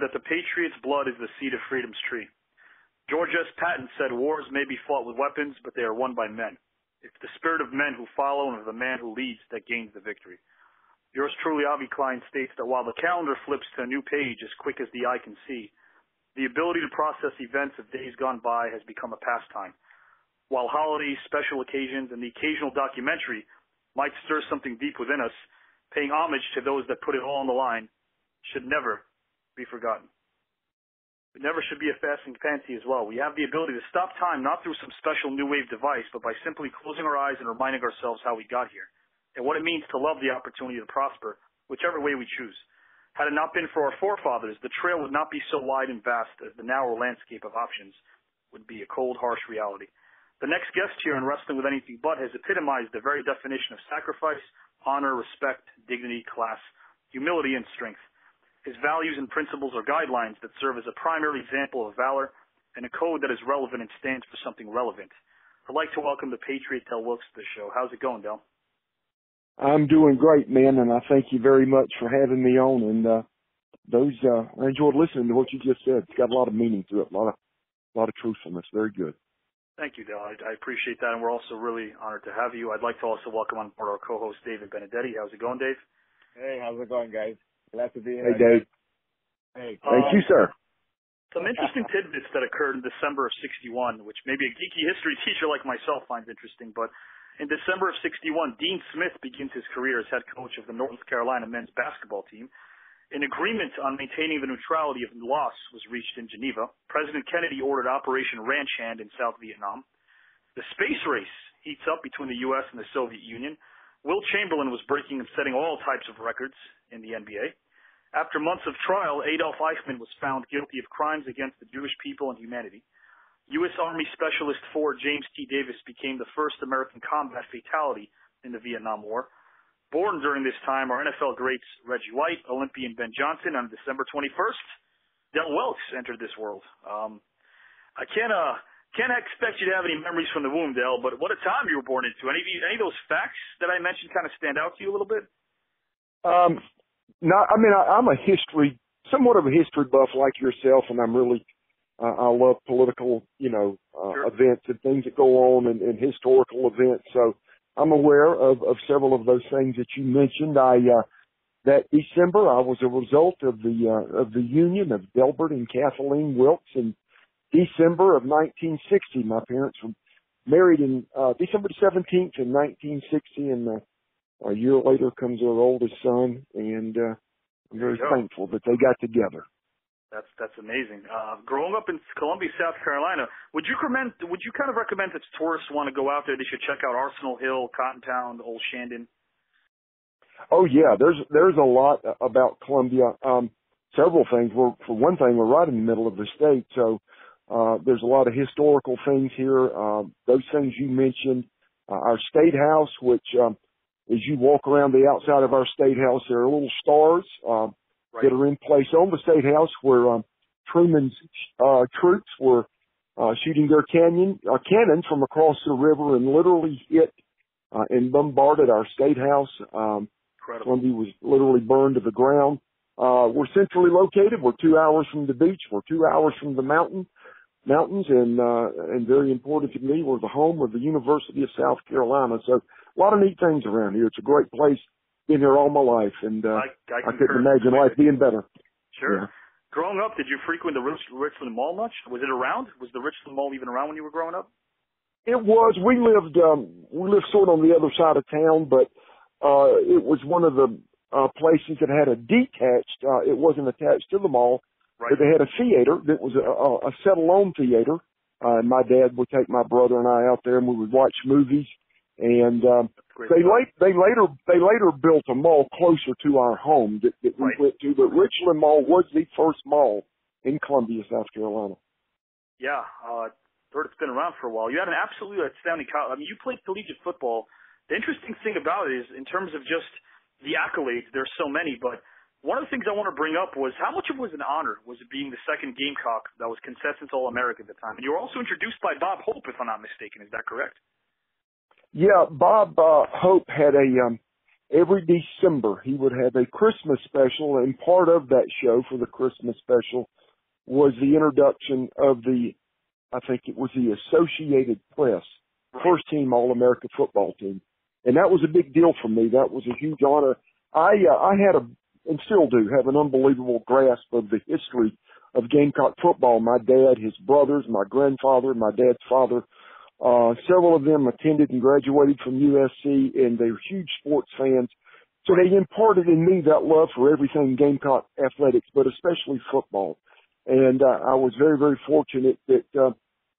that the Patriots' blood is the seed of freedom's tree. George S. Patton said wars may be fought with weapons, but they are won by men. It's the spirit of men who follow and of the man who leads that gains the victory. Yours truly, Avi Klein, states that while the calendar flips to a new page as quick as the eye can see, the ability to process events of days gone by has become a pastime. While holidays, special occasions, and the occasional documentary might stir something deep within us, paying homage to those that put it all on the line should never be forgotten. It never should be a fasting fancy as well. We have the ability to stop time not through some special new wave device, but by simply closing our eyes and reminding ourselves how we got here and what it means to love the opportunity to prosper, whichever way we choose. Had it not been for our forefathers, the trail would not be so wide and vast as the narrow landscape of options would be a cold, harsh reality. The next guest here in Wrestling with Anything But has epitomized the very definition of sacrifice, honor, respect, dignity, class, humility, and strength. His values and principles are guidelines that serve as a primary example of valor and a code that is relevant and stands for something relevant. I'd like to welcome the Patriot Del Wilkes to the show. How's it going, Del? I'm doing great, man, and I thank you very much for having me on. And I enjoyed listening to what you just said. It's got a lot of meaning to it, a lot of truthfulness. Very good. Thank you, Del. I appreciate that, and we're also really honored to have you. I'd like to also welcome on board our co-host, David Benedetti. How's it going, Dave? Hey, how's it going, guys? Glad to be here. Hey, Dave. Hey. Thank you, sir. Some interesting tidbits that occurred in December of '61, which maybe a geeky history teacher like myself finds interesting, but in December of '61, Dean Smith begins his career as head coach of the North Carolina men's basketball team. An agreement on maintaining the neutrality of the loss was reached in Geneva. President Kennedy ordered Operation Ranch Hand in South Vietnam. The space race heats up between the U.S. and the Soviet Union. Wilt Chamberlain was breaking and setting all types of records in the NBA. After months of trial, Adolf Eichmann was found guilty of crimes against the Jewish people and humanity. U.S. Army Specialist 4 James T. Davis became the first American combat fatality in the Vietnam War. Born during this time are NFL greats Reggie White, Olympian Ben Johnson. On December 21st, Del Wilkes entered this world. I can't expect you to have any memories from the womb, Del, but what a time you were born into. Any of those facts that I mentioned kind of stand out to you a little bit? No, I mean, I'm somewhat of a history buff like yourself, and I'm really I love political, Sure. events and things that go on and historical events. So I'm aware of several of those things that you mentioned. That December, I was a result of the union of Delbert and Kathleen Wilkes in December of 1960. My parents were married in December 17th in 1960, and a year later comes our oldest son, and I'm very thankful that they got together. That's amazing. Growing up in Columbia, South Carolina, would you kind of recommend that tourists want to go out there, they should check out Arsenal Hill, Cottontown, Old Shandon? Oh yeah, there's a lot about Columbia. Several things. For one thing, we're right in the middle of the state, so there's a lot of historical things here. Those things you mentioned, our state house, which as you walk around the outside of our state house, there are little stars that are in place on the state house where Truman's troops were shooting their cannons from across the river and literally hit and bombarded our state house. Columbia was literally burned to the ground. We're centrally located. We're 2 hours from the beach. We're 2 hours from the mountains, and very important to me, we're the home of the University of South Carolina. So a lot of neat things around here. It's a great place. Been here all my life, and I couldn't imagine life being better. Sure. Yeah. Growing up, did you frequent the Richland Mall much? Was it around? Was the Richland Mall even around when you were growing up? It was. We lived sort of on the other side of town, but it was one of the places that had a detached. It wasn't attached to the mall, but they had a theater that was a set-alone theater. And my dad would take my brother and I out there, and we would watch movies. And they later built a mall closer to our home that we went to. But Richland Mall was the first mall in Columbia, South Carolina. Yeah, heard it's been around for a while. You had an absolutely outstanding college. I mean, you played collegiate football. The interesting thing about it is, in terms of just the accolades, there's so many. But one of the things I want to bring up was how much of it was an honor was it being the second Gamecock that was consensus All-American at the time. And you were also introduced by Bob Hope, if I'm not mistaken. Is that correct? Yeah, Bob Hope had every December he would have a Christmas special, and part of that show for the Christmas special was the introduction of I think it was the Associated Press first team All-America football team. And that was a big deal for me. That was a huge honor. I had and still do have an unbelievable grasp of the history of Gamecock football. My dad, his brothers, my grandfather, my dad's father, several of them attended and graduated from USC, and they were huge sports fans. So they imparted in me that love for everything Gamecock athletics, but especially football. And I was very, very fortunate that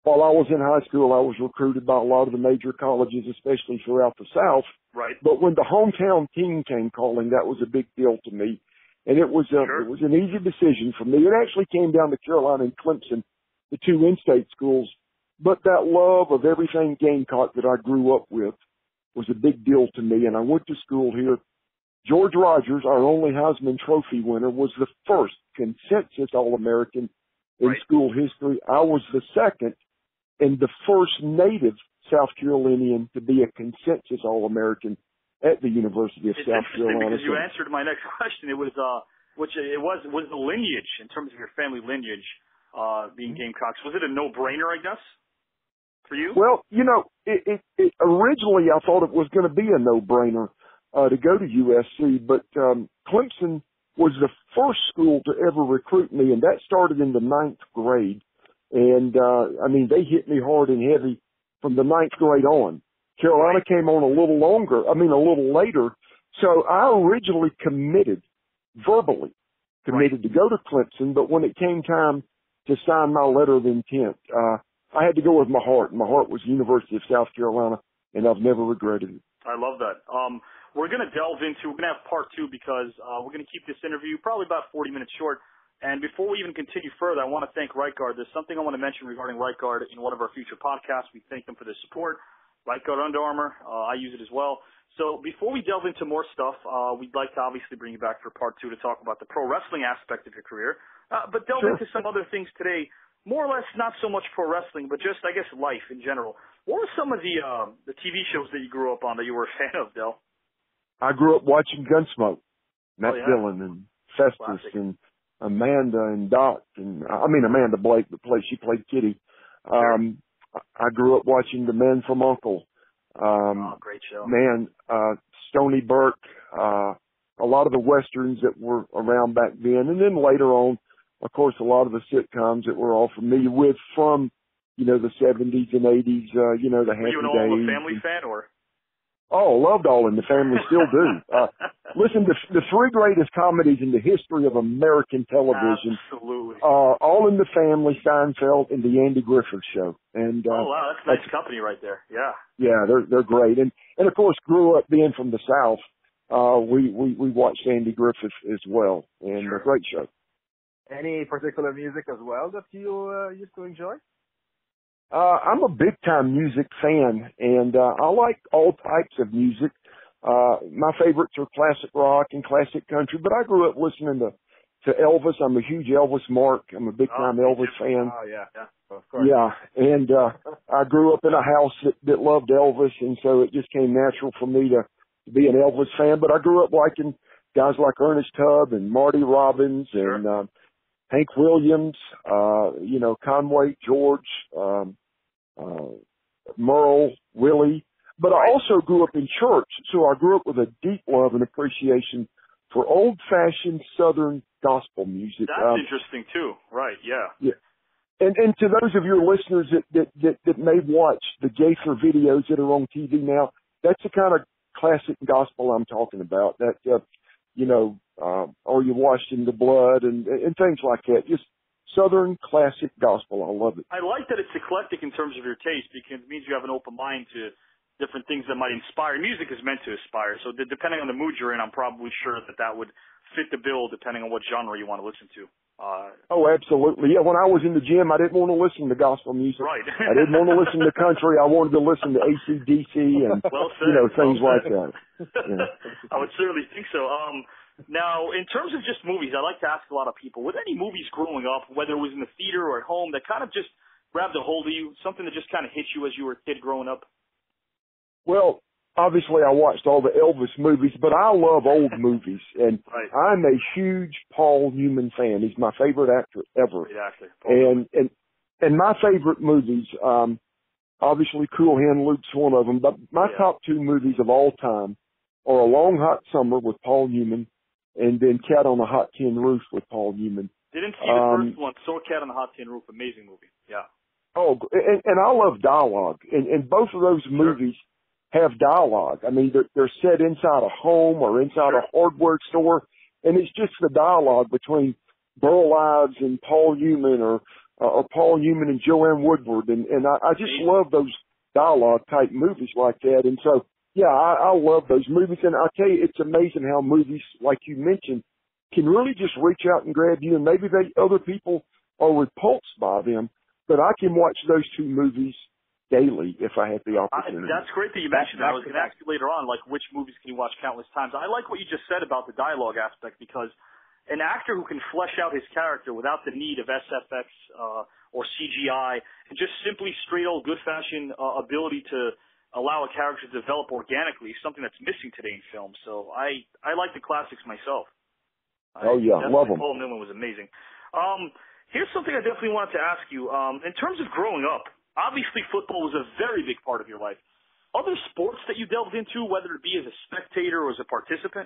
while I was in high school, I was recruited by a lot of the major colleges, especially throughout the South. Right. But when the hometown team came calling, that was a big deal to me. And it was an easy decision for me. It actually came down to Carolina and Clemson, the two in-state schools. But that love of everything Gamecock that I grew up with was a big deal to me. And I went to school here. George Rogers, our only Heisman Trophy winner, was the first consensus All-American in school history. I was the second and the first native South Carolinian to be a consensus All-American at the University of South Carolina. Because you answered my next question. It was was the lineage, in terms of your family lineage, being Gamecocks. Was it a no-brainer, I guess, for you? Well, it originally I thought it was going to be a no-brainer to go to USC, but Clemson was the first school to ever recruit me, and that started in the 9th grade. And, they hit me hard and heavy from the 9th grade on. Carolina came on a little later. So I originally verbally committed to go to Clemson, but when it came time to sign my letter of intent, I had to go with my heart. My heart was University of South Carolina, and I've never regretted it. I love that. We're going to have part 2 because we're going to keep this interview probably about 40 minutes short. And before we even continue further, I want to thank Right Guard. There's something I want to mention regarding Right Guard in one of our future podcasts. We thank them for their support. Right Guard Under Armour, I use it as well. So before we delve into more stuff, we'd like to obviously bring you back for part 2 to talk about the pro wrestling aspect of your career. But delve into some other things today, more or less not so much pro wrestling, but just, I guess, life in general. What were some of the TV shows that you grew up on that you were a fan of, Del? I grew up watching Gunsmoke, Matt Dillon and Festus and Amanda and Doc, and Amanda Blake, she played Kitty. I grew up watching The Man from U.N.C.L.E. Great show. Stony Burke, a lot of the westerns that were around back then, and then later on, of course, a lot of the sitcoms that we're all familiar with from, the 70s and 80s, the Happy Days. Were you an All in the Family fan, or? Oh, loved All in the Family, still do. Listen, the 3 greatest comedies in the history of American television. Absolutely. All in the Family, Seinfeld, and the Andy Griffith Show. And wow, that's nice company right there. Yeah. Yeah, they're great. And of course, grew up being from the South. We watched Andy Griffith as well, and a great show. Any particular music as well that you used to enjoy? I'm a big time music fan, and I like all types of music. My favorites are classic rock and classic country, but I grew up listening to Elvis. I'm a huge Elvis mark. I'm a big time Elvis fan. Oh yeah, of course. Yeah, and I grew up in a house that loved Elvis, and so it just came natural for me to be an Elvis fan. But I grew up liking guys like Ernest Tubb and Marty Robbins and Hank Williams, Conway, George, Merle, Willie. But I also grew up in church, so I grew up with a deep love and appreciation for old-fashioned Southern gospel music. That's interesting too, right? Yeah. And to those of your listeners that may watch the Gaither videos that are on TV now, that's the kind of classic gospel I'm talking about. That or you washed in the blood and things like that. Just Southern classic gospel. I love it. I like that it's eclectic in terms of your taste because it means you have an open mind to different things that might inspire. Music is meant to inspire. So depending on the mood you're in, I'm probably sure that would fit the bill depending on what genre you want to listen to. Oh, absolutely. Yeah, when I was in the gym, I didn't want to listen to gospel music. Right. I didn't want to listen to country. I wanted to listen to AC/DC and, things like that. Yeah. I would certainly think so. Now, in terms of just movies, I like to ask a lot of people, were there any movies growing up, whether it was in the theater or at home, that kind of just grabbed a hold of you, something that just kind of hit you as you were a kid growing up? Well, obviously I watched all the Elvis movies, but I love old movies, and Right. I'm a huge Paul Newman fan. He's my favorite actor ever. Great actor. And my favorite movies, obviously Cool Hand Luke's one of them, but my top two movies of all time are A Long Hot Summer with Paul Newman and then Cat on a Hot Tin Roof with Paul Newman. Didn't see the first one. Saw Cat on the Hot Tin Roof. Amazing movie. Yeah. Oh, and I love dialogue. And both of those movies have dialogue. I mean, they're set inside a home or inside a hardware store, and it's just the dialogue between Burl Ives and Paul Newman or Paul Newman and Joanne Woodward. And I just love those dialogue type movies like that. And so, yeah, I love those movies. And I tell you, it's amazing how movies, like you mentioned, can really just reach out and grab you. And maybe other people are repulsed by them, but I can watch those two movies daily if I have the opportunity. That's great that you mentioned that. I was going to ask you later on, like, which movies can you watch countless times? I like what you just said about the dialogue aspect, because an actor who can flesh out his character without the need of SFX or CGI, and just simply straight old good-fashioned ability to allow a character to develop organically, is something that's missing today in film. So I like the classics myself. Love them. Paul Newman was amazing. Here's something I definitely wanted to ask you. In terms of growing up, obviously football was a very big part of your life. Other sports that you delved into, whether it be as a spectator or as a participant?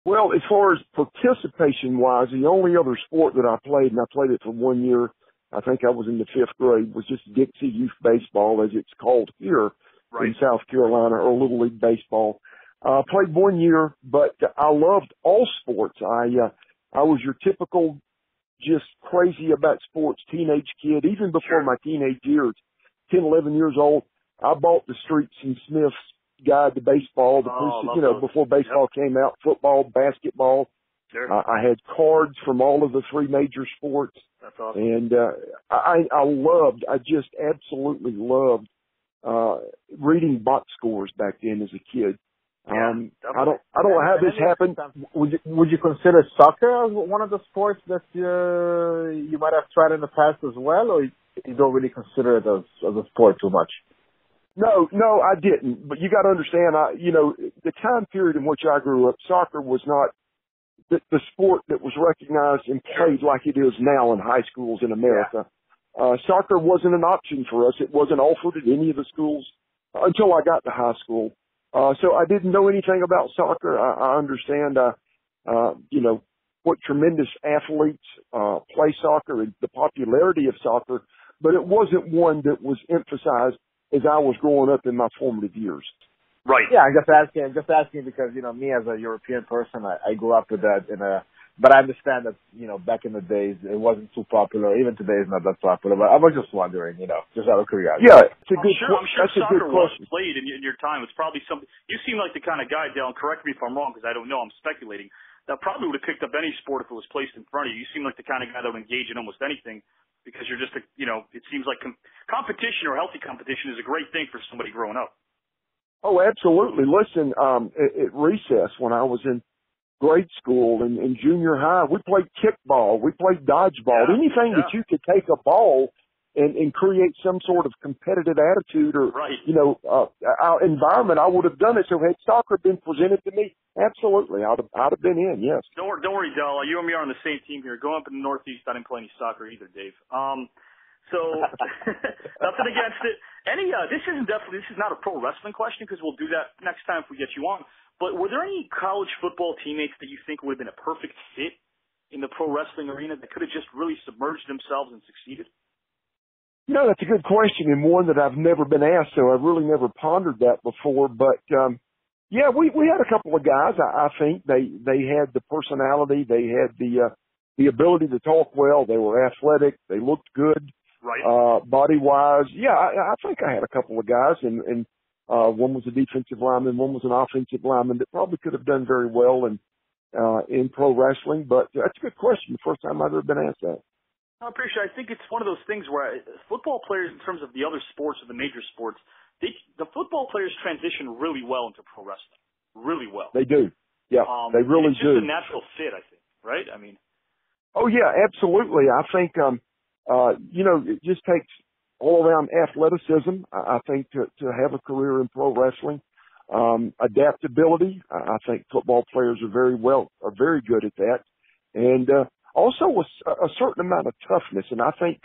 Well, as far as participation-wise, the only other sport that I played, and I played it for 1 year, I think I was in the 5th grade, was just Dixie Youth Baseball, as it's called here in South Carolina, or Little League Baseball. Played 1 year, but I loved all sports. I was your typical just crazy about sports teenage kid. Even before my teenage years, 10, 11 years old, I bought the Streets and Smiths Guide to Baseball, before baseball came out, football, basketball. Sure. I had cards from all of the three major sports. That's awesome. And I just absolutely loved reading box scores back then as a kid. I don't know how this happened. Would you consider soccer as one of the sports that you might have tried in the past as well, or you don't really consider it as a sport too much? No, I didn't. But you got to understand, the time period in which I grew up, soccer was not the sport that was recognized and played like it is now in high schools in America. Soccer wasn't an option for us. It wasn't offered at any of the schools until I got to high school. So I didn't know anything about soccer. I understand, what tremendous athletes play soccer and the popularity of soccer, but it wasn't one that was emphasized as I was growing up in my formative years. Right. Yeah, I'm just asking because, me as a European person, I grew up with that but I understand that, back in the days, it wasn't too popular. Even today, it's not that popular. But I was just wondering, just out of curiosity. Yeah, it's a good I'm sure that's soccer a good was question. played in your time. It's probably something. You seem like the kind of guy, Dale, correct me if I'm wrong, because I don't know. I'm speculating. That probably would have picked up any sport if it was placed in front of you. You seem like the kind of guy that would engage in almost anything, because you're just it seems like competition or healthy competition is a great thing for somebody growing up. Oh, absolutely. Listen, at recess when I was in grade school and junior high, we played kickball, we played dodgeball, anything that you could take a ball and create some sort of competitive attitude or, our environment, I would have done it. So had soccer been presented to me, absolutely, I'd have been in, yes. Don't worry, Del. You and me are on the same team here. Going up in the Northeast, I didn't play any soccer either, Dave. So nothing against it. This is not a pro wrestling question, because we'll do that next time if we get you on. But were there any college football teammates that you think would have been a perfect fit in the pro wrestling arena that could have just really submerged themselves and succeeded? That's a good question, and one that I've never been asked, so I've really never pondered that before. But, we had a couple of guys. I think they had the personality. They had the ability to talk well. They were athletic. They looked good. Right. Body-wise. Yeah, I think I had a couple of guys, and one was a defensive lineman, one was an offensive lineman that probably could have done very well in pro wrestling. But that's a good question. The first time I've ever been asked that. I appreciate it. I think it's one of those things where football players, in terms of the other sports or the major sports, the football players transition really well into pro wrestling. Really well. They do. Yeah, they really do. It's do. just a natural fit, I think. Right? I mean. Oh, yeah, absolutely. I think, it just takes all-around athleticism, I think, to have a career in pro wrestling. Adaptability. I think football players are very good at that. And, also a certain amount of toughness. And I think,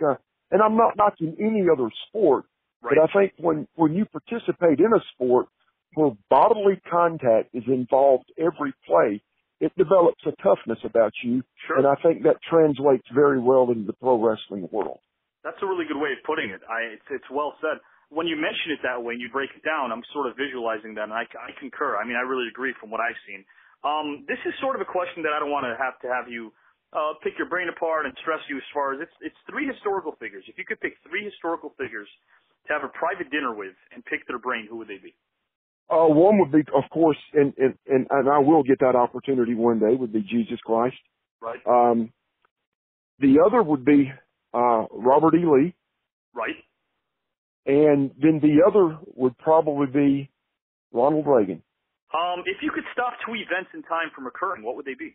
and I'm not knocking any other sport, right. but I think when you participate in a sport where bodily contact is involved every play, it develops a toughness about you. Sure. And I think that translates very well into the pro wrestling world. That's a really good way of putting it. It's well said. When you mention it that way and you break it down, I'm sort of visualizing that, and I concur. I mean, I really agree from what I've seen. This is sort of a question that I don't want to have you pick your brain apart and stress you as far as it's three historical figures. If you could pick three historical figures to have a private dinner with and pick their brain, who would they be? One would be, of course, and I will get that opportunity one day, would be Jesus Christ. Right. The other would be Robert E. Lee. Right. And then the other would probably be Ronald Reagan. If you could stop two events in time from occurring, what would they be?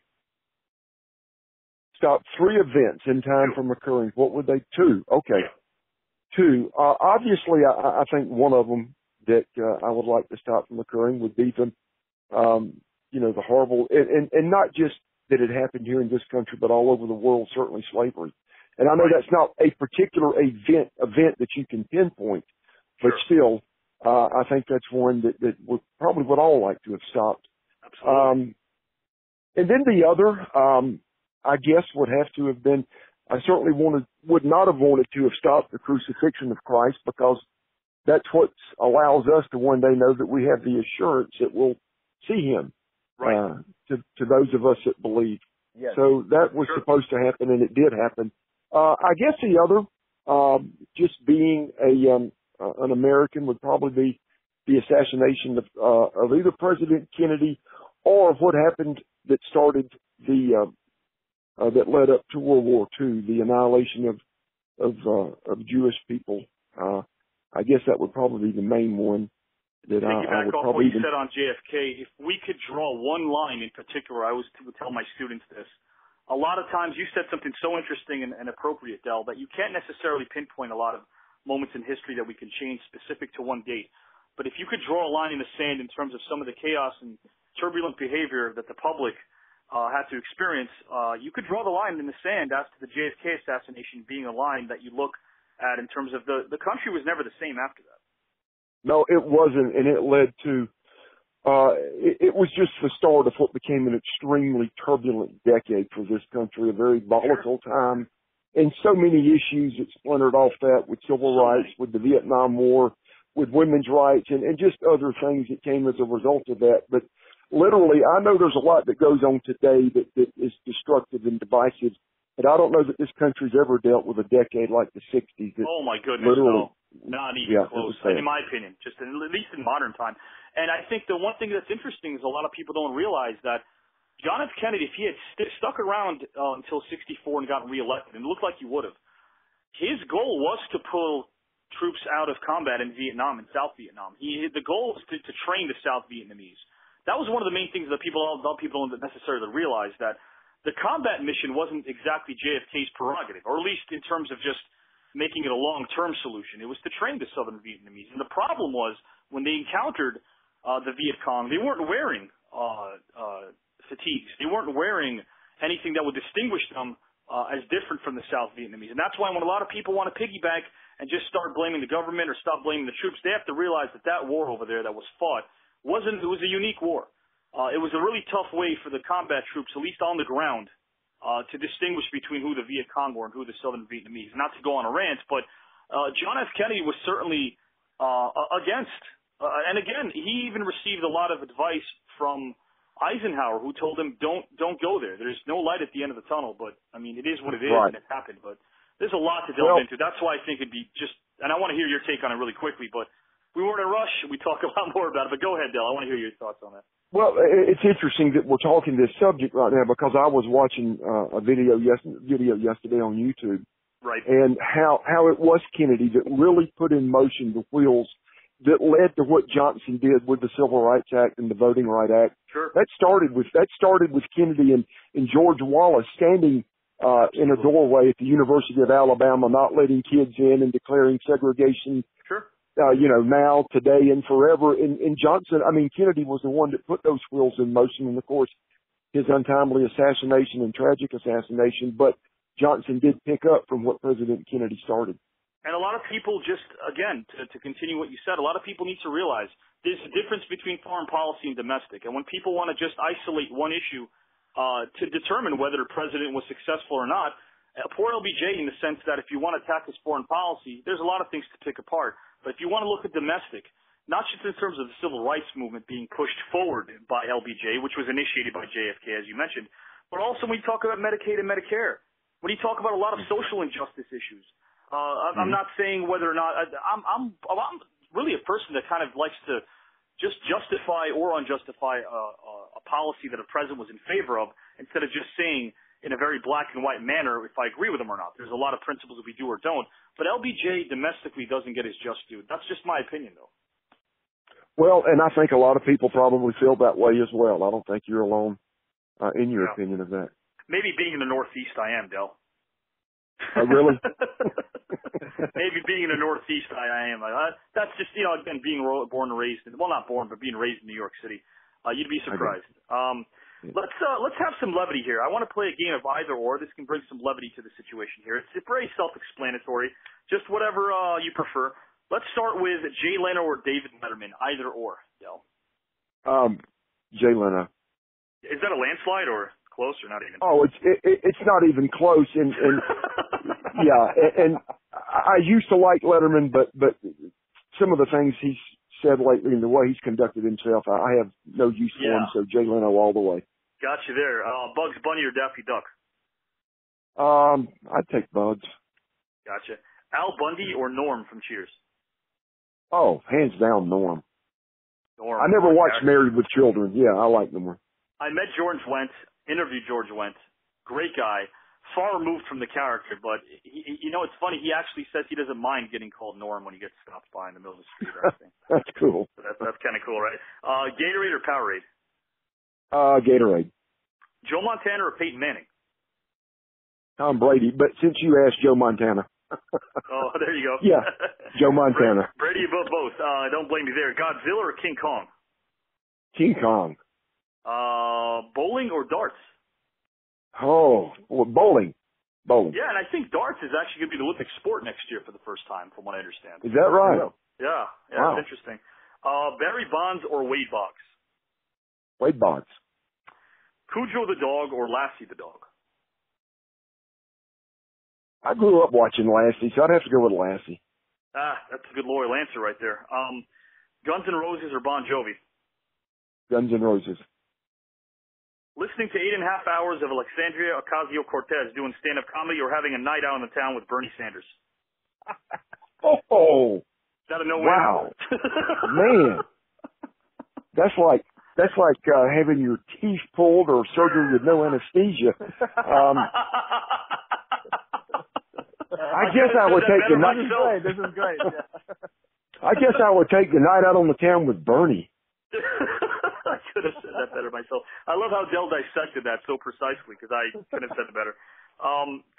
Stop three events in time from occurring. What would they? Two. Okay. Yeah. Two. Obviously, I think one of them that I would like to stop from occurring would be the horrible, and not just that it happened here in this country, but all over the world, certainly slavery. And I know that's not a particular event that you can pinpoint, but still, I think that's one that would all like to have stopped. Absolutely. And then the other, I guess, would have to have been, I certainly would not have wanted to have stopped the crucifixion of Christ, because that's what allows us to one day know that we have the assurance that we'll see him, right. To those of us that believe. Yes. So that was supposed to happen, and it did happen. I guess the other, just being an American, would probably be the assassination of either President Kennedy or what happened that started that led up to World War II, the annihilation of Jewish people. I guess that would probably be the main one that I would probably. What you said on JFK, if we could draw one line in particular, I would tell my students this. A lot of times you said something so interesting and appropriate, Del, that you can't necessarily pinpoint a lot of moments in history that we can change specific to one date. But if you could draw a line in the sand in terms of some of the chaos and turbulent behavior that the public had to experience, you could draw the line in the sand as to the JFK assassination being a line that you look at in terms of the country was never the same after that. No, it wasn't, and it led to it was just the start of what became an extremely turbulent decade for this country, a very volatile time, and so many issues that splintered off that, with civil rights, with the Vietnam War, with women's rights, and just other things that came as a result of that. But literally, I know there's a lot that goes on today that is destructive and divisive, but I don't know that this country's ever dealt with a decade like the 60s. Oh, my goodness, literally, no. Not even close, in my opinion, just at least in modern time. And I think the one thing that's interesting is a lot of people don't realize that John F. Kennedy, if he had stuck around until 64 and gotten reelected, and it looked like he would have, his goal was to pull troops out of combat in Vietnam and South Vietnam. The goal was to train the South Vietnamese. That was one of the main things that people don't necessarily realize, that the combat mission wasn't exactly JFK's prerogative, or at least in terms of just making it a long-term solution. It was to train the Southern Vietnamese. And the problem was, when they encountered the Viet Cong, they weren't wearing fatigues. They weren't wearing anything that would distinguish them as different from the South Vietnamese. And that's why when a lot of people want to piggyback and just start blaming the government or stop blaming the troops, they have to realize that war over there that was fought it was a unique war. It was a really tough way for the combat troops, at least on the ground, to distinguish between who the Viet Cong were and who the Southern Vietnamese. Not to go on a rant, but John F. Kennedy was certainly against. And again, he even received a lot of advice from Eisenhower, who told him, don't go there. There's no light at the end of the tunnel, but, I mean, it is what it is, and it happened. But there's a lot to delve into. That's why I think it'd be and I want to hear your take on it really quickly, but we weren't in a rush. We talk a lot more about it, but go ahead, Del. I want to hear your thoughts on that. Well, it's interesting that we're talking this subject right now, because I was watching a video yesterday on YouTube. Right. And how it was Kennedy that really put in motion the wheels that led to what Johnson did with the Civil Rights Act and the Voting Rights Act. Sure. That started with Kennedy and George Wallace standing in a doorway at the University of Alabama, not letting kids in and declaring segregation. Sure. now, today, and forever. And Johnson, I mean, Kennedy was the one that put those wheels in motion. And of course, his untimely assassination and tragic assassination. But Johnson did pick up from what President Kennedy started. And a lot of people just, again, to continue what you said, a lot of people need to realize there's a difference between foreign policy and domestic. And when people want to just isolate one issue to determine whether the president was successful or not, poor LBJ in the sense that if you want to attack his foreign policy, there's a lot of things to pick apart. But if you want to look at domestic, not just in terms of the civil rights movement being pushed forward by LBJ, which was initiated by JFK, as you mentioned, but also when you talk about Medicaid and Medicare, when you talk about a lot of social injustice issues. I'm not saying whether or not I'm really a person that kind of likes to just justify or unjustify a policy that a president was in favor of instead of just saying in a very black and white manner if I agree with him or not. There's a lot of principles that we do or don't, but LBJ domestically doesn't get his just due. That's just my opinion, though. Well, and I think a lot of people probably feel that way as well. I don't think you're alone in your opinion of that. Maybe being in the Northeast, I am, Del. Oh, really? Maybe being in the Northeast, I am. That's just, again, being born and raised, well, not born, but being raised in New York City. You'd be surprised. Let's have some levity here. I want to play a game of either or. This can bring some levity to the situation here. It's very self-explanatory. Just whatever you prefer. Let's start with Jay Leno or David Letterman, either or, Del. Jay Leno. Is that a landslide or close or not even? Oh, it's not even close. And yeah, and I used to like Letterman, but some of the things he's said lately and the way he's conducted himself, I have no use for him. So Jay Leno all the way. Got you there. Bugs Bunny or Daffy Duck? I'd take Bugs. Gotcha. Al Bundy or Norm from Cheers? Oh, hands down, Norm. Norm. I never watched Married with Children. Yeah, I like Norm. I met George Wendt, interviewed George Wendt. Great guy. Far removed from the character, but it's funny. He actually says he doesn't mind getting called Norm when he gets stopped by in the middle of the street or anything. That's cool. So that's kind of cool, right? Gatorade or Powerade? Gatorade. Joe Montana or Peyton Manning? Tom Brady, but since you asked, Joe Montana. Oh, there you go. Yeah, Joe Montana. Brady both. Don't blame me there. Godzilla or King Kong? King Kong. Bowling or darts? Oh, well, bowling. Yeah, and I think darts is actually going to be the Olympic sport next year for the first time, from what I understand. Is that right? Yeah, wow. It's interesting. Barry Bonds or Wade Boggs? Wade Boggs. Cujo the dog or Lassie the dog? I grew up watching Lassie, so I'd have to go with Lassie. That's a good loyal answer right there. Guns N' Roses or Bon Jovi? Guns N' Roses. Listening to 8.5 hours of Alexandria Ocasio-Cortez doing stand-up comedy or having a night out in the town with Bernie Sanders? Oh. Is that a no-way? Wow. Man. That's like having your teeth pulled or surgery with no anesthesia. I guess I would take the night. This is great. Yeah. I guess I would take the night out on the town with Bernie. I could have said that better myself. I love how Del dissected that so precisely because I couldn't have said it better.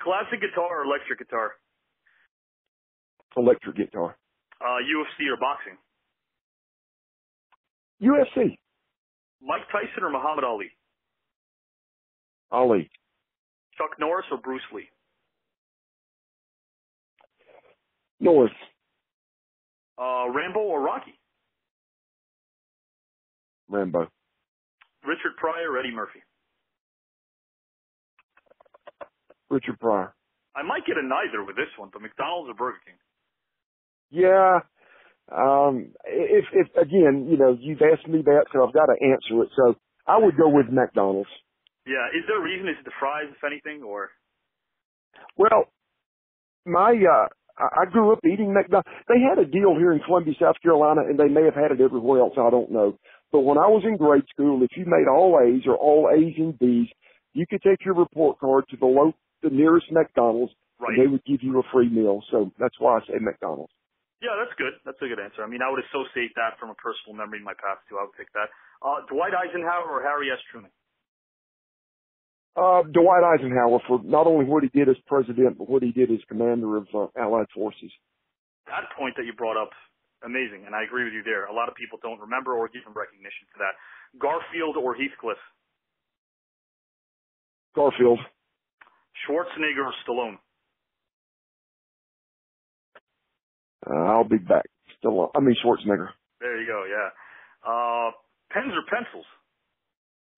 Classic guitar or electric guitar? Electric guitar. UFC or boxing? UFC. Mike Tyson or Muhammad Ali? Ali. Chuck Norris or Bruce Lee? Norris. Rambo or Rocky? Rambo. Richard Pryor or Eddie Murphy? Richard Pryor. I might get a neither with this one, but McDonald's or Burger King? Yeah. If again, you've asked me that, so I've got to answer it. So I would go with McDonald's. Yeah. Is there a reason? Is it the fries, if anything, or? Well, I grew up eating McDonald's. They had a deal here in Columbia, South Carolina, and they may have had it everywhere else. I don't know. But when I was in grade school, if you made all A's or all A's and B's, you could take your report card to the nearest McDonald's, right, and they would give you a free meal. So that's why I say McDonald's. Yeah, that's good. That's a good answer. I mean, I would associate that from a personal memory in my past, too. I would pick that. Dwight Eisenhower or Harry S. Truman? Dwight Eisenhower, for not only what he did as president, but what he did as commander of Allied forces. That point that you brought up Amazing, and I agree with you there. A lot of people don't remember or give him recognition for that. Garfield or Heathcliff? Garfield. Schwarzenegger or Stallone? I'll be back. Schwarzenegger. There you go, yeah. Pens or pencils?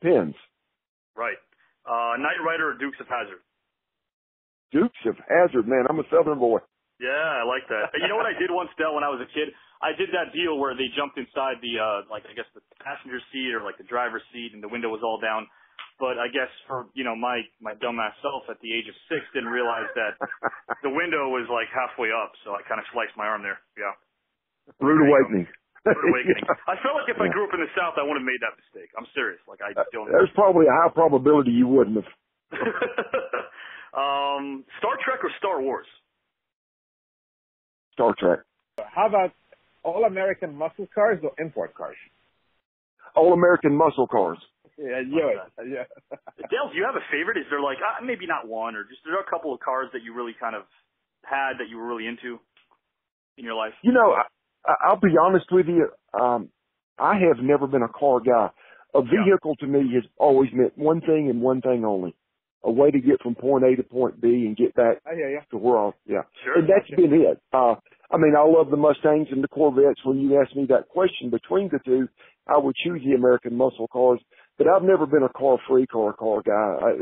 Pens. Right. Knight Rider or Dukes of Hazzard? Dukes of Hazzard, man. I'm a Southern boy. Yeah, I like that. You know what I did once, Del, when I was a kid? I did that deal where they jumped inside the, I guess the passenger seat or like the driver's seat and the window was all down. But I guess for, my dumbass self at the age of 6 didn't realize that the window was like halfway up. So I kind of sliced my arm there. Yeah. Rude awakening. Rude awakening. I felt like if I grew up in the South, I wouldn't have made that mistake. I'm serious. Like I don't. There's probably a high probability you wouldn't have. Star Trek or Star Wars? Star Trek. How about all-American muscle cars or import cars? All-American muscle cars. Yeah. Dale, do you have a favorite? Is there like, maybe not one, or just there are a couple of cars that you really kind of had that you were really into in your life? I'll be honest with you. I have never been a car guy. A vehicle to me has always meant one thing and one thing only. A way to get from point A to point B and get back to where Sure. And that's been it. I love the Mustangs and the Corvettes. When you ask me that question between the two, I would choose the American muscle cars. But I've never been a car freak or a car guy.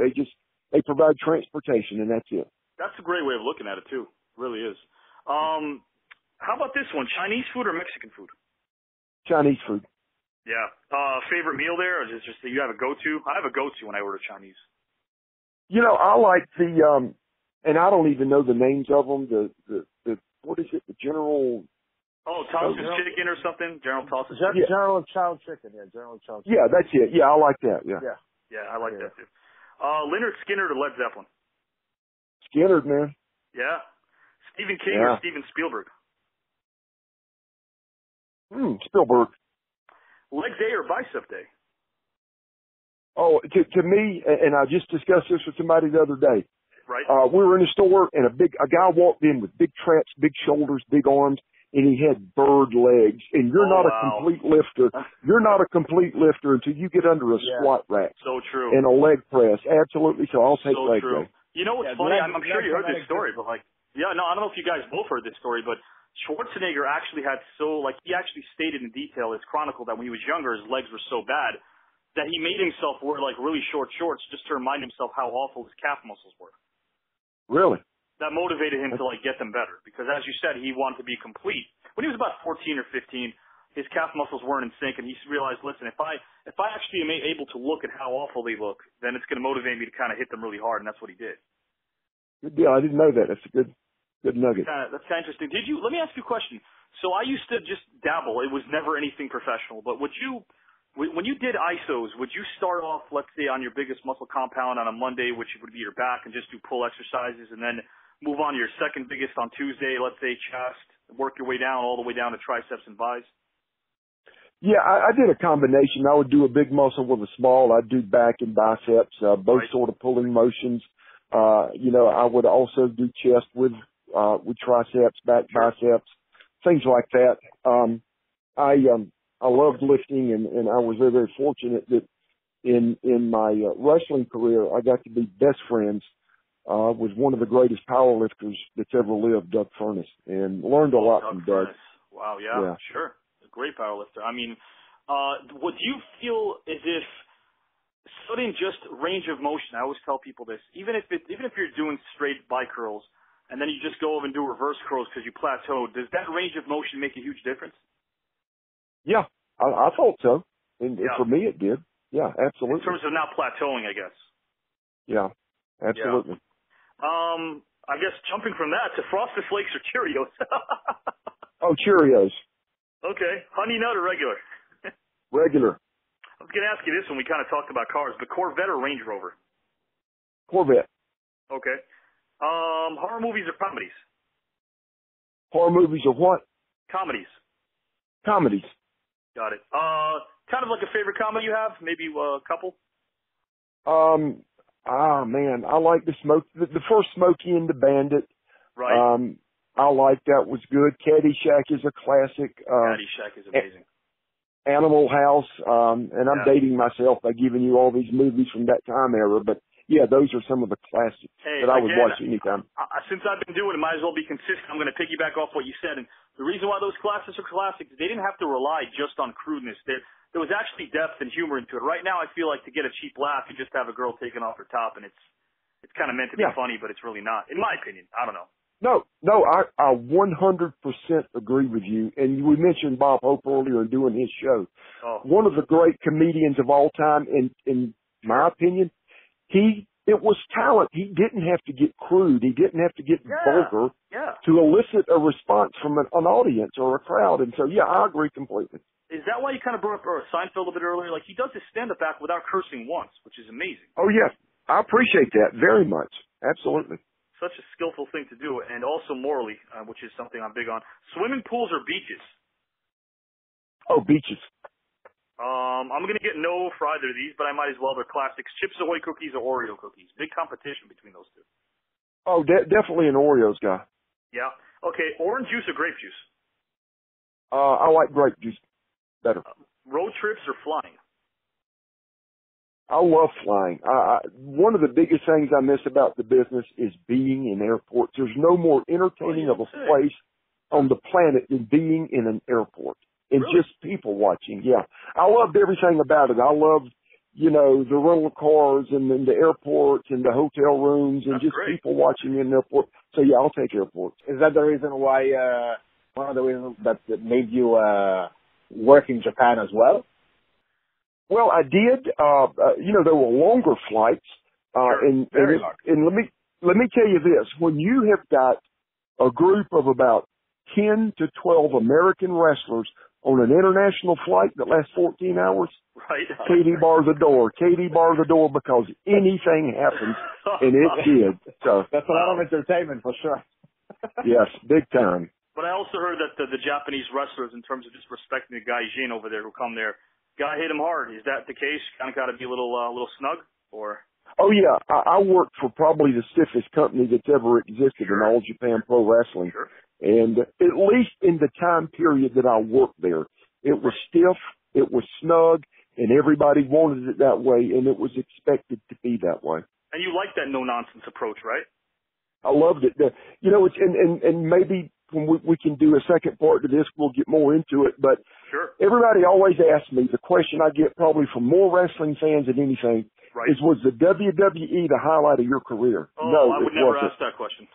They provide transportation, and that's it. That's a great way of looking at it, too. It really is. How about this one? Chinese food or Mexican food? Chinese food. Yeah. Favorite meal there? Or is it just that you have a go-to? I have a go-to when I order Chinese. I like the, and I don't even know the names of them. The what is it? The General. Oh, Thompson's Chicken or something? General Thompson's Chicken? General Chow Chicken, yeah. General Chow Chicken. Yeah, that's it. Yeah, I like that, yeah. Yeah, I like that too. Leonard Skinner or Led Zeppelin? Skinner, man. Yeah. Stephen King or Steven Spielberg? Spielberg. Leg day or bicep day? Oh, to me, and I just discussed this with somebody the other day. Right. We were in a store and a guy walked in with big traps, big shoulders, big arms, and he had bird legs. And you're not a complete lifter. You're not a complete lifter until you get under a squat rack. So true. And a leg press. Absolutely. So I'll take leg day. You know what's funny? I'm sure you heard this story, but I don't know if you guys both heard this story, but Schwarzenegger actually he actually stated in detail, it's chronicled that when he was younger, his legs were so bad that he made himself wear like really short shorts just to remind himself how awful his calf muscles were. Really? That motivated him to get them better because, as you said, he wanted to be complete. When he was about 14 or 15, his calf muscles weren't in sync, and he realized, listen, if I actually am able to look at how awful they look, then it's going to motivate me to kind of hit them really hard, and that's what he did. Yeah, I didn't know that. That's a good nugget. That's kind of interesting. Let me ask you a question. So I used to just dabble. It was never anything professional, but when you did ISOs, would you start off, let's say, on your biggest muscle compound on a Monday, which would be your back, and just do pull exercises, and then move on to your second biggest on Tuesday, let's say chest, work your way down all the way down to triceps and bis? Yeah, I did a combination. I would do a big muscle with a small. I'd do back and biceps, both sort of pulling motions. I would also do chest with triceps, back biceps, things like that. I loved lifting, and I was very, very fortunate that in my wrestling career, I got to be best friends with one of the greatest powerlifters that's ever lived, Doug Furness, and learned a lot from Doug. Wow, yeah, sure. A great powerlifter. I mean, would you feel as if sudden just range of motion, I always tell people this, even if you're doing straight bike curls, and then you just go over and do reverse curls because you plateaued, does that range of motion make a huge difference? Yeah, I thought so. And for me, it did. Yeah, absolutely. In terms of not plateauing, I guess. Yeah, absolutely. Yeah. I guess jumping from that to Frosted Flakes or Cheerios. Oh, Cheerios. Okay. Honey Nut or regular? Regular. I was going to ask you this when we kind of talked about cars, but Corvette or Range Rover? Corvette. Okay. Horror movies or comedies? Horror movies or what? Comedies. Comedies. Got it. Kind of like a favorite comedy you have? Maybe a couple? Man, I like the first Smokey and the Bandit. Right. I like that was good. Caddyshack is a classic. Caddyshack is amazing. Animal House, and I'm dating myself by giving you all these movies from that time era, but yeah, those are some of the classics that I would watch anytime. Since I've been doing it, might as well be consistent. I'm going to piggyback off what you said, and the reason why those classics are classics, they didn't have to rely just on crudeness. There was actually depth and humor into it. Right now, I feel like to get a cheap laugh, you just have a girl taking off her top, and it's kind of meant to be funny, but it's really not, in my opinion. I don't know. No, I 100% agree with you. And we mentioned Bob Hope earlier in doing his show. Oh. One of the great comedians of all time, in my opinion, it was talent. He didn't have to get crude. He didn't have to get vulgar to elicit a response from an audience or a crowd. And so, I agree completely. Is that why you kind of brought up Seinfeld a bit earlier? Like, he does his stand-up act without cursing once, which is amazing. Oh, yeah. I appreciate that very much. Absolutely. Such a skillful thing to do, and also morally, which is something I'm big on. Swimming pools or beaches? Oh, beaches. I'm going to get no for either of these, but I might as well. They're classics. Chips Ahoy cookies or Oreo cookies? Big competition between those two. Oh, definitely an Oreos guy. Yeah. Okay, orange juice or grape juice? I like grape juice better. Road trips or flying? I love flying. One of the biggest things I miss about the business is being in airports. There's no more entertaining of a place on the planet than being in an airport and just people watching. Yeah. I loved everything about it. I loved, the rental cars and then the airports and the hotel rooms and people watching in the airport. So yeah, I'll take airports. Is that the reason why, one of the reasons that made you, work in Japan as well? Well, I did. There were longer flights, and let me tell you this: when you have got a group of about 10 to 12 American wrestlers on an international flight that lasts 14 hours, Katie bar the door. Katie bar the door because anything happens, and it did. So that's a lot of entertainment for sure. Yes, big time. But I also heard that the Japanese wrestlers, in terms of just respecting the gaijin over there who come there, gotta hit him hard. Is that the case? Kind of got to be a little snug, or? Oh yeah, I worked for probably the stiffest company that's ever existed in All Japan Pro Wrestling, and at least in the time period that I worked there, it was stiff, it was snug, and everybody wanted it that way, and it was expected to be that way. And you like that no nonsense approach, right? I loved it. And maybe when we can do a second part to this, we'll get more into it. But everybody always asks me, the question I get probably from more wrestling fans than anything is, was the WWE the highlight of your career? Oh, no, I would never ask that question.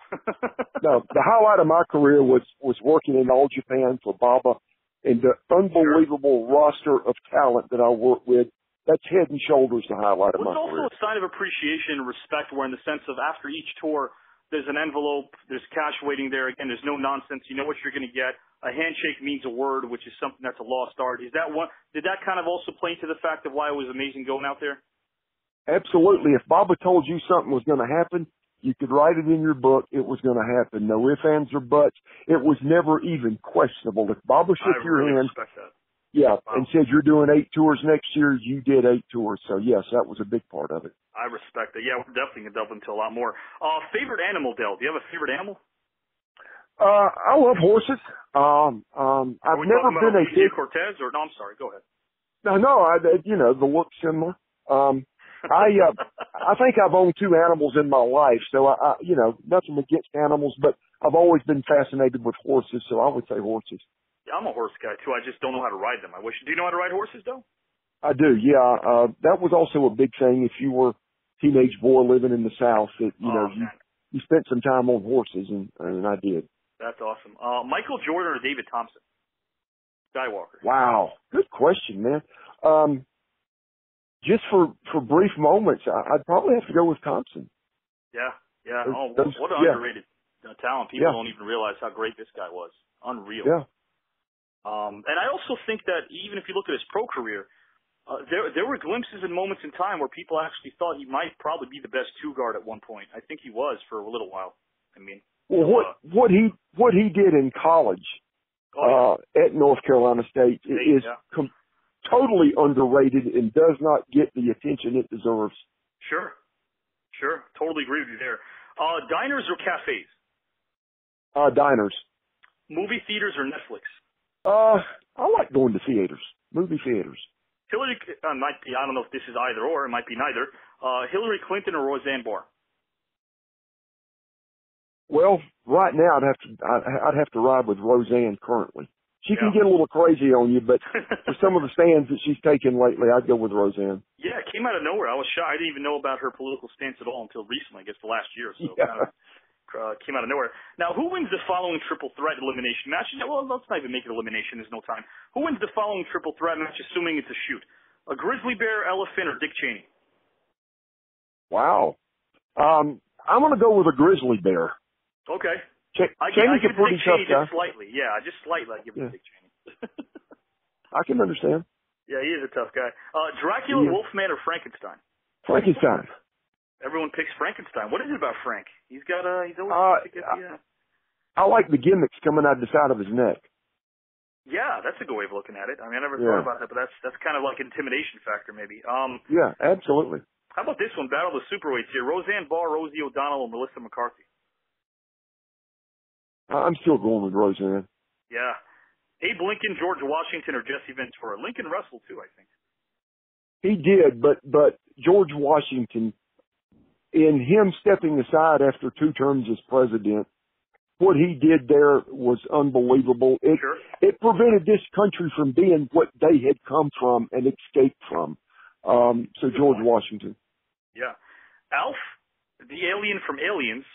No, the highlight of my career was working in All Japan for Baba and the unbelievable roster of talent that I worked with. That's head and shoulders the highlight of my career. It's also a sign of appreciation and respect, where in the sense of after each tour, there's an envelope, there's cash waiting there. Again, there's no nonsense. You know what you're going to get. A handshake means a word, which is something that's a lost art. Did that kind of also play into the fact of why it was amazing going out there? Absolutely. If Baba told you something was going to happen, you could write it in your book. It was going to happen. No ifs, ands, or buts. It was never even questionable. If Baba shook your hand, respect that. And said you're doing 8 tours next year, you did 8 tours. So yes, that was a big part of it. I respect it. Yeah, we're definitely going to delve into a lot more. Favorite animal, Del? Do you have a favorite animal? I love horses. I've never been a big Cortez, or no? I'm sorry. Go ahead. No, the look similar. I think I've owned 2 animals in my life, so I nothing against animals, but I've always been fascinated with horses, so I would say horses. Yeah, I'm a horse guy too. I just don't know how to ride them. I wish. Do you know how to ride horses, though? I do. Yeah. That was also a big thing. If you were a teenage boy living in the South, that you spent some time on horses, and I did. That's awesome. Michael Jordan or David Thompson? Skywalker. Wow, good question, man. Just for brief moments, I'd probably have to go with Thompson. Yeah. Oh, what an underrated talent. People don't even realize how great this guy was. Unreal. Yeah. And I also think that even if you look at his pro career, there were glimpses and moments in time where people actually thought he might probably be the best 2 guard at one point. I think he was for a little while. I mean, what he did in college at North Carolina State is totally underrated and does not get the attention it deserves. Sure. Totally agree with you there. Diners or cafes? Diners. Movie theaters or Netflix? I like going to theaters, movie theaters. Hillary might be. I don't know if this is either or. It might be neither. Hillary Clinton or Roseanne Barr? Well, right now I'd have to ride with Roseanne currently. She can get a little crazy on you, but for some of the stands that she's taken lately, I'd go with Roseanne. Yeah, it came out of nowhere. I was shocked. I didn't even know about her political stance at all until recently, I guess the last year or so. Yeah. Came out of nowhere. Now, who wins the following triple threat elimination match? Well, let's not even make it elimination. There's no time. Who wins the following triple threat match, assuming it's a shoot? A grizzly bear, elephant, or Dick Cheney? Wow. I'm going to go with a grizzly bear. Okay. Cheney's a pretty tough guy. Just slightly. Yeah, just slightly. I give it to Dick Cheney. I can understand. Yeah, he is a tough guy. Dracula, Wolfman, or Frankenstein? Frankenstein. Everyone picks Frankenstein. What is it about Frank? He's always I like the gimmicks coming out the side of his neck. Yeah, that's a good way of looking at it. I mean, I never thought about that, but that's kind of like an intimidation factor, maybe. Yeah, absolutely. How about this one? Battle of the Superweights here. Roseanne Barr, Rosie O'Donnell, and Melissa McCarthy. I'm still going with Roseanne. Yeah. Abe Lincoln, George Washington, or Jesse Ventura. Lincoln wrestled too, I think. He did, but George Washington, in him stepping aside after 2 terms as president, what he did there was unbelievable. It prevented this country from being what they had come from and escaped from. So George Washington. Yeah. Alf, the alien from Aliens,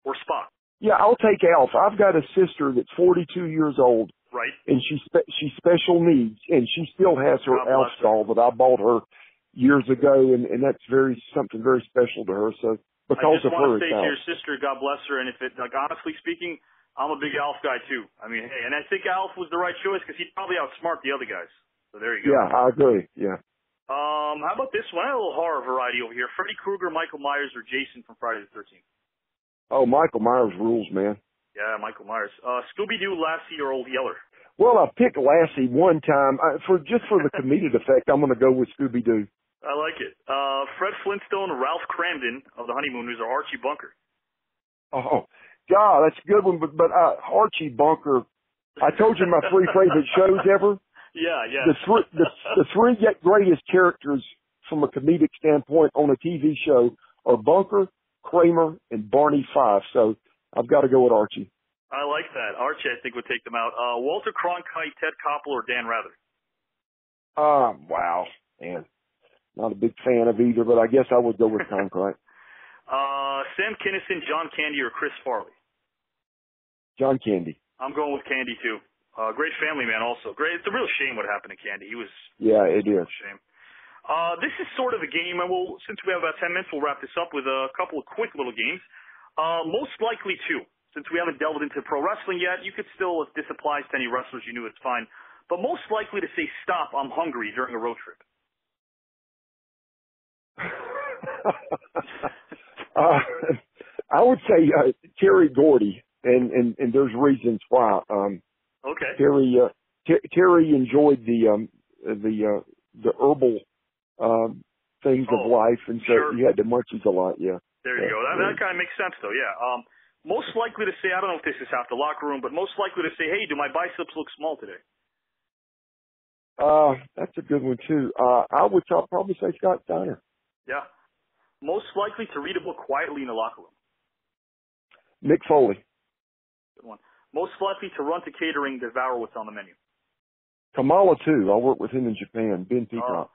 or Spock? Yeah, I'll take Alf. I've got a sister that's 42 years old. Right. And she's special needs, and she still has her Alf doll that I bought her years ago, and that's something very special to her. So because of her, I just want to say to your sister, God bless her, and if it, like, honestly speaking, I'm a big Alf guy too. I mean, hey, and I think Alf was the right choice because he'd probably outsmart the other guys. So there you go. Yeah, I agree. Yeah. How about this one? I have a little horror variety over here. Freddy Krueger, Michael Myers, or Jason from Friday the 13th? Oh, Michael Myers rules, man. Yeah, Michael Myers. Scooby-Doo, Lassie, or Old Yeller? Well, I picked Lassie one time. For the comedic effect, I'm going to go with Scooby-Doo. I like it. Fred Flintstone, Ralph Cramden of the Honeymooners, or Archie Bunker? Oh, God, that's a good one. But Archie Bunker, I told you my 3 favorite shows ever. Yeah. The 3 greatest characters from a comedic standpoint on a TV show are Bunker, Kramer, and Barney Fife. So I've got to go with Archie. I like that. Archie, I think, would take them out. Walter Cronkite, Ted Koppel, or Dan Rather? Wow, man. Not a big fan of either, but I guess I would go with Cronkite. Sam Kinison, John Candy, or Chris Farley? John Candy. I'm going with Candy, too. Great family man also. Great. It's a real shame what happened to Candy. He was... Yeah, it is. A shame. This is sort of a game, and since we have about 10 minutes, we'll wrap this up with a couple of quick little games. Most likely to. Since we haven't delved into pro wrestling yet, you could still, if this applies to any wrestlers you knew, it's fine. But most likely to say, stop, I'm hungry during a road trip. I would say Terry Gordy, and there's reasons why. Okay. Terry enjoyed the herbal things of life, and so he had the munchies a lot. Yeah. There you go. That kind of makes sense, though. Yeah. Most likely to say, I don't know if this is half the locker room, but most likely to say, hey, do my biceps look small today? That's a good one too. I would probably say Scott Steiner. Yeah. Most likely to read a book quietly in the locker room. Mick Foley. Good one. Most likely to run to catering, devour what's on the menu. Kamala too. I worked with him in Japan. Ben Peacock.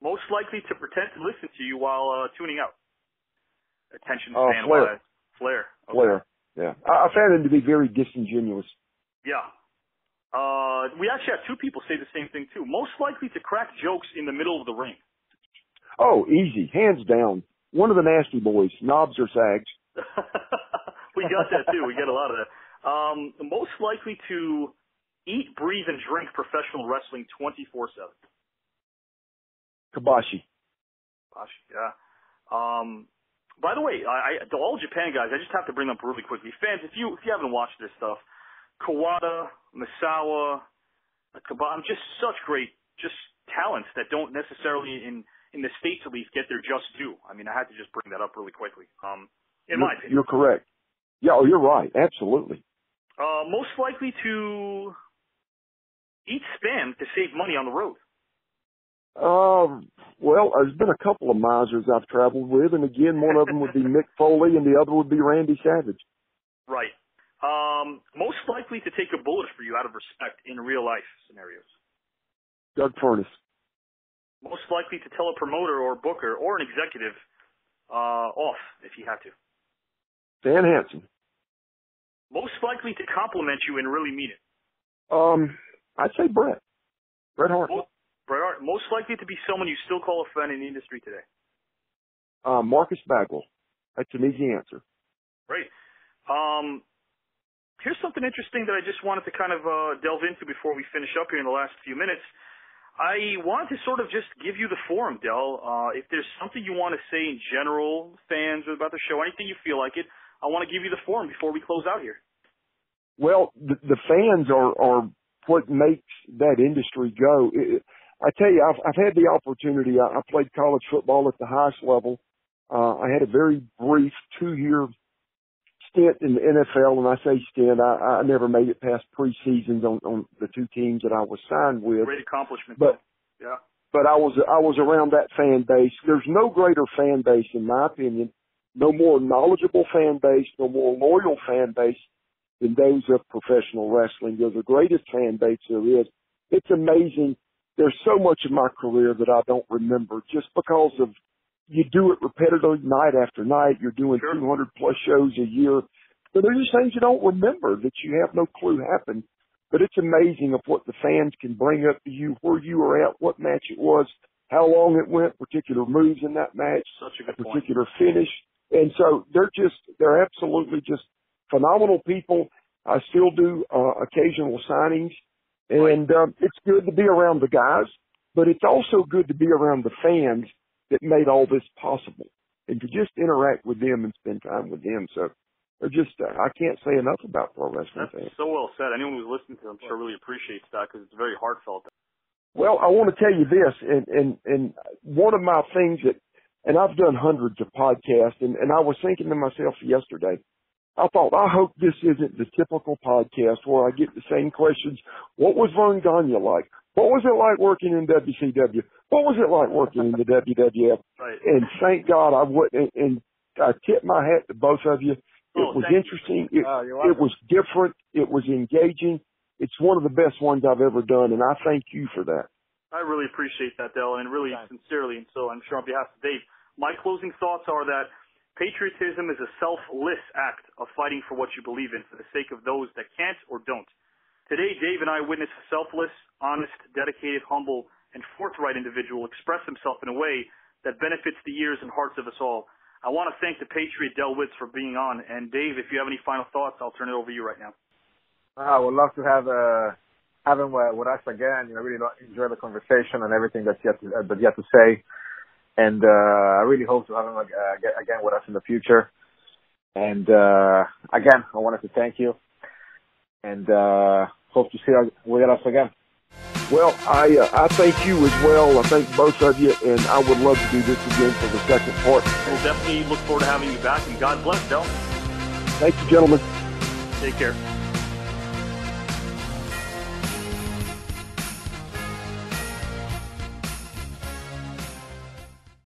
Most likely to pretend to listen to you while tuning out. Attention span. Flair. Okay. Flair. Yeah. I found him to be very disingenuous. Yeah. We actually had 2 people say the same thing too. Most likely to crack jokes in the middle of the ring. Oh, easy. Hands down. One of the nasty boys. Knobs or sags. We got that too. We get a lot of that. Most likely to eat, breathe, and drink professional wrestling 24/7. Kabashi. Yeah. By the way, the All Japan guys, I just have to bring them up really quickly. Fans, if you haven't watched this stuff, Kawada, Misawa, Kabam, just such great talents that don't necessarily in the States at least get their just due. I mean, I had to just bring that up really quickly. In my opinion. You're correct. Yeah, oh, you're right. Absolutely. Most likely to eat Spam to save money on the road. Well, there's been a couple of misers I've traveled with, and again, one of them would be Mick Foley, and the other would be Randy Savage. Right. Most likely to take a bullet for you out of respect in real life scenarios. Doug Furness. Most likely to tell a promoter or booker or an executive off if you had to. Dan Hansen. Most likely to compliment you and really mean it. I'd say Bret. Bret Hart. Bret Hart. Most likely to be someone you still call a friend in the industry today. Marcus Bagwell. That's an easy answer. Great. Here's something interesting that I just wanted to kind of delve into before we finish up here in the last few minutes. I wanted to sort of just give you the forum, Del. If there's something you want to say in general, fans about the show, anything you feel like it, I want to give you the forum before we close out here. Well, the fans are what makes that industry go. I tell you, I've had the opportunity. I played college football at the highest level. I had a very brief 2-year stint in the NFL, and I say stint. I never made it past preseasons on the 2 teams that I was signed with. Great accomplishment, but yeah. But I was around that fan base. There's no greater fan base, in my opinion, no more knowledgeable fan base, no more loyal fan base than those of professional wrestling. They're the greatest fan base there is. It's amazing. There's so much of my career that I don't remember just because of you do it repetitively night after night. You're doing 200 plus shows a year. But there's just things you don't remember that you have no clue happened. But it's amazing of what the fans can bring up to you, where you were at, what match it was, how long it went, particular moves in that match, a particular finish. And so they're absolutely just phenomenal people. I still do occasional signings, and it's good to be around the guys, but it's also good to be around the fans that made all this possible and to just interact with them and spend time with them. So they're just, I can't say enough about pro wrestling fans. That's so well said. Anyone who's listening to them, I'm sure really appreciates that because it's very heartfelt. Well, I want to tell you this, and one of my things and I've done hundreds of podcasts, and I was thinking to myself yesterday, I thought, I hope this isn't the typical podcast where I get the same questions. What was Vern Gagne like? What was it like working in WCW? What was it like working in the WWF? Right. And thank God I wouldn't, and I tip my hat to both of you. It was interesting. It was different. It was engaging. It's one of the best ones I've ever done, and I thank you for that. I really appreciate that, Del, and really sincerely, and so I'm sure on behalf of Dave, my closing thoughts are that patriotism is a selfless act of fighting for what you believe in for the sake of those that can't or don't. Today, Dave and I witnessed a selfless, honest, dedicated, humble, and forthright individual express himself in a way that benefits the ears and hearts of us all. I want to thank the Patriot Del Wilkes for being on. And Dave, if you have any final thoughts, I'll turn it over to you right now. I would love to have him with us again. Really enjoy the conversation and everything that you have to say. And I really hope to have him again with us in the future. And again, I wanted to thank you. And hope to see you with us again. Well, I thank you as well. I thank both of you, and I would love to do this again for the second part. We'll definitely look forward to having you back, and God bless, Del. Thank you, gentlemen. Take care.